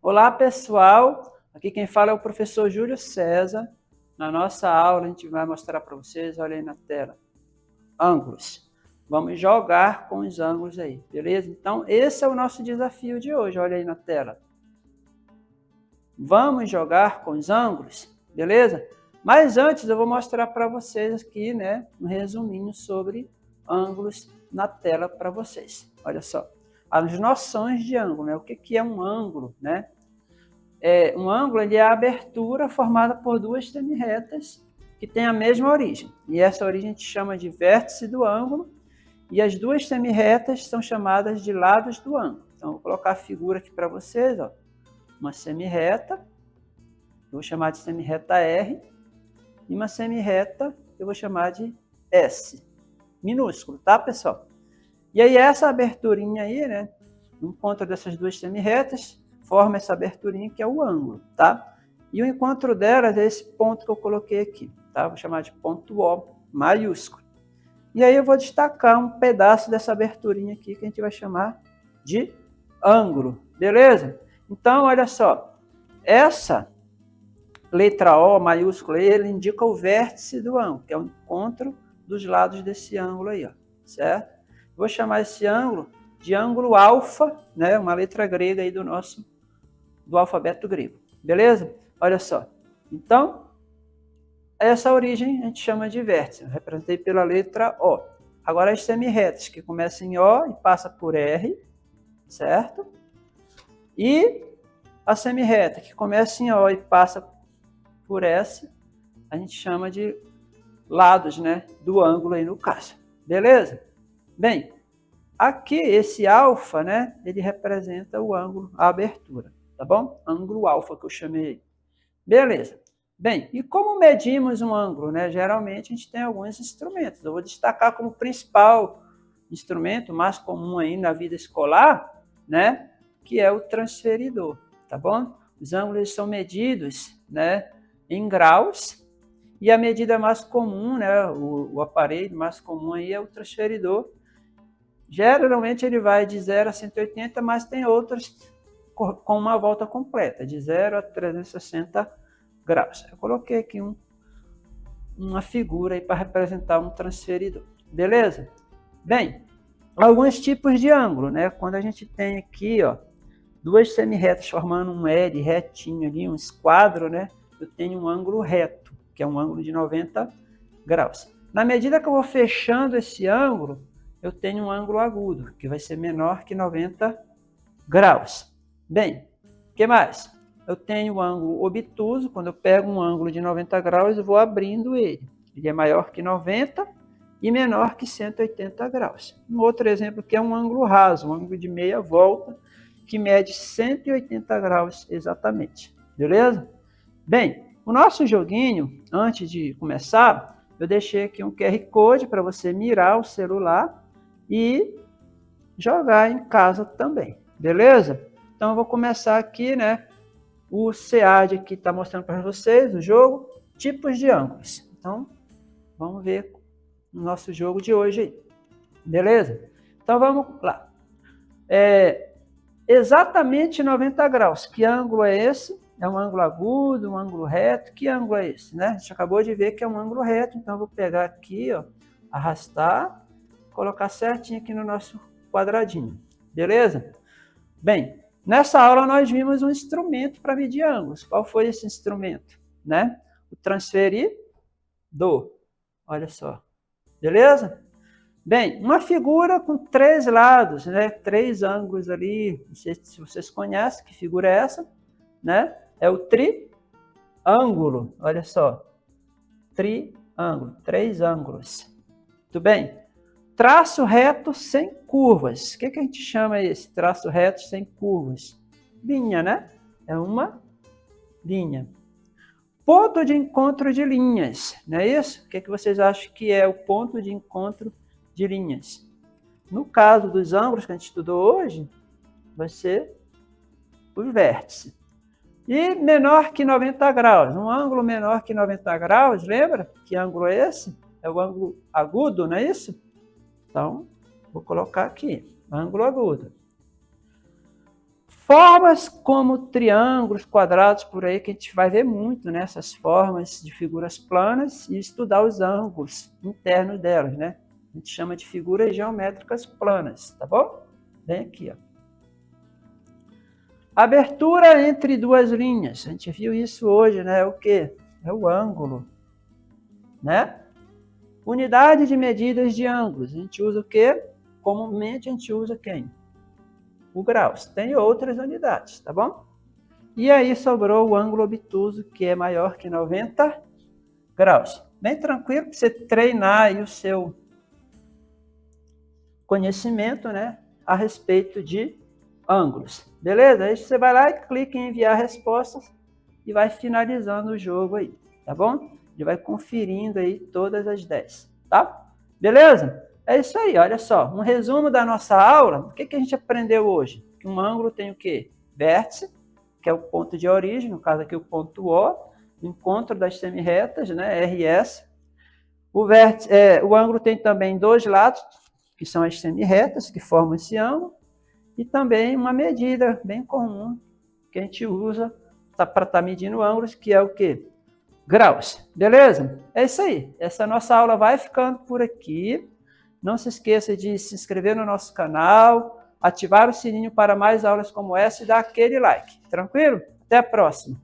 Olá, pessoal. Aqui quem fala é o professor Júlio César. Na nossa aula, a gente vai mostrar para vocês, olha aí na tela, ângulos. Vamos jogar com os ângulos aí, beleza? Então, esse é o nosso desafio de hoje, olha aí na tela. Vamos jogar com os ângulos, beleza? Mas antes, eu vou mostrar para vocês aqui, né, um resuminho sobre ângulos na tela para vocês. Olha só, as noções de ângulo, né? O que é um ângulo, né? Um ângulo ele é a abertura formada por duas semi-retas que têm a mesma origem. E essa origem a gente chama de vértice do ângulo, e as duas semi-retas são chamadas de lados do ângulo. Então, vou colocar a figura aqui para vocês, ó. Uma semi-reta, eu vou chamar de semi-reta R, e uma semi-reta eu vou chamar de S, minúsculo, tá, pessoal? E aí essa aberturinha aí, né, o encontro dessas duas semi-retas forma essa aberturinha que é o ângulo, tá? E o encontro delas é esse ponto que eu coloquei aqui, tá? Vou chamar de ponto O maiúsculo. E aí eu vou destacar um pedaço dessa aberturinha aqui que a gente vai chamar de ângulo, beleza? Então, olha só, essa letra O maiúscula, ele indica o vértice do ângulo, que é o encontro dos lados desse ângulo aí, ó, certo? Vou chamar esse ângulo de ângulo alfa, né? Uma letra grega aí do alfabeto grego, beleza? Olha só, então, essa origem a gente chama de vértice, eu representei pela letra O. Agora as semi-retas, que começam em O e passa por R, certo? E a semi-reta, que começa em O e passa por S, a gente chama de lados, né, do ângulo aí no caso, beleza? Bem, aqui esse alfa, né, ele representa o ângulo, a abertura, tá bom? Ângulo alfa que eu chamei aí. Beleza. Bem, e como medimos um ângulo, né? Geralmente a gente tem alguns instrumentos. Eu vou destacar como principal instrumento, mais comum aí na vida escolar, né, que é o transferidor, tá bom? Os ângulos são medidos, né, em graus, e a medida mais comum, né, o aparelho mais comum aí é o transferidor. Geralmente ele vai de 0 a 180, mas tem outros com uma volta completa, de 0 a 360 graus. Eu coloquei aqui uma figura aí para representar um transferidor, beleza? Bem, alguns tipos de ângulo, né? Quando a gente tem aqui, ó, duas semi-retas formando um L retinho ali, um esquadro, né? Eu tenho um ângulo reto, que é um ângulo de 90 graus. Na medida que eu vou fechando esse ângulo, eu tenho um ângulo agudo, que vai ser menor que 90 graus. Bem, o que mais? Eu tenho o ângulo obtuso, quando eu pego um ângulo de 90 graus, eu vou abrindo ele. Ele é maior que 90 e menor que 180 graus. Um outro exemplo que é um ângulo raso, um ângulo de meia volta, que mede 180 graus exatamente. Beleza? Bem, o nosso joguinho, antes de começar, eu deixei aqui um QR Code para você mirar o celular e jogar em casa também, beleza? Então eu vou começar aqui, né? O SEAD aqui está mostrando para vocês o jogo, tipos de ângulos. Então, vamos ver o nosso jogo de hoje aí, beleza? Então vamos lá. Exatamente 90 graus. Que ângulo é esse? É um ângulo agudo, um ângulo reto? Que ângulo é esse, né? A gente acabou de ver que é um ângulo reto, então eu vou pegar aqui, ó, arrastar, colocar certinho aqui no nosso quadradinho, beleza? Bem, nessa aula nós vimos um instrumento para medir ângulos. Qual foi esse instrumento, né? O transferidor. Olha só, beleza? Bem, uma figura com três lados, né? Três ângulos ali. Não sei se vocês conhecem que figura é essa, né? É o triângulo. Olha só, triângulo, três ângulos. Tudo bem? Traço reto sem curvas. O que a gente chama esse traço reto sem curvas? Linha, né? É uma linha. Ponto de encontro de linhas, não é isso? O que vocês acham que é o ponto de encontro de linhas? No caso dos ângulos que a gente estudou hoje, vai ser o vértice. E menor que 90 graus. Um ângulo menor que 90 graus, lembra? Que ângulo é esse? É o ângulo agudo, não é isso? Então, vou colocar aqui, ângulo agudo. Formas como triângulos, quadrados, por aí, que a gente vai ver muito, né? Essas formas de figuras planas e estudar os ângulos internos delas, né? A gente chama de figuras geométricas planas, tá bom? Vem aqui, ó. Abertura entre duas linhas. A gente viu isso hoje, né? É o quê? É o ângulo, né? Unidade de medidas de ângulos. A gente usa o quê? Comumente a gente usa quem? O graus. Tem outras unidades, tá bom? E aí sobrou o ângulo obtuso, que é maior que 90 graus. Bem tranquilo para você treinar aí o seu conhecimento, né, a respeito de ângulos. Beleza? Aí você vai lá e clica em enviar respostas e vai finalizando o jogo aí, tá bom? Ele vai conferindo aí todas as 10, tá? Beleza? É isso aí, olha só. Um resumo da nossa aula. O que a gente aprendeu hoje? Que um ângulo tem o quê? Vértice, que é o ponto de origem, no caso aqui o ponto O, encontro das semirretas, né, RS. O ângulo tem também dois lados, que são as semirretas, que formam esse ângulo, e também uma medida bem comum, que a gente usa para estar medindo ângulos, que é o quê? Graus. Beleza? É isso aí. Essa nossa aula vai ficando por aqui. Não se esqueça de se inscrever no nosso canal, ativar o sininho para mais aulas como essa e dar aquele like. Tranquilo? Até a próxima!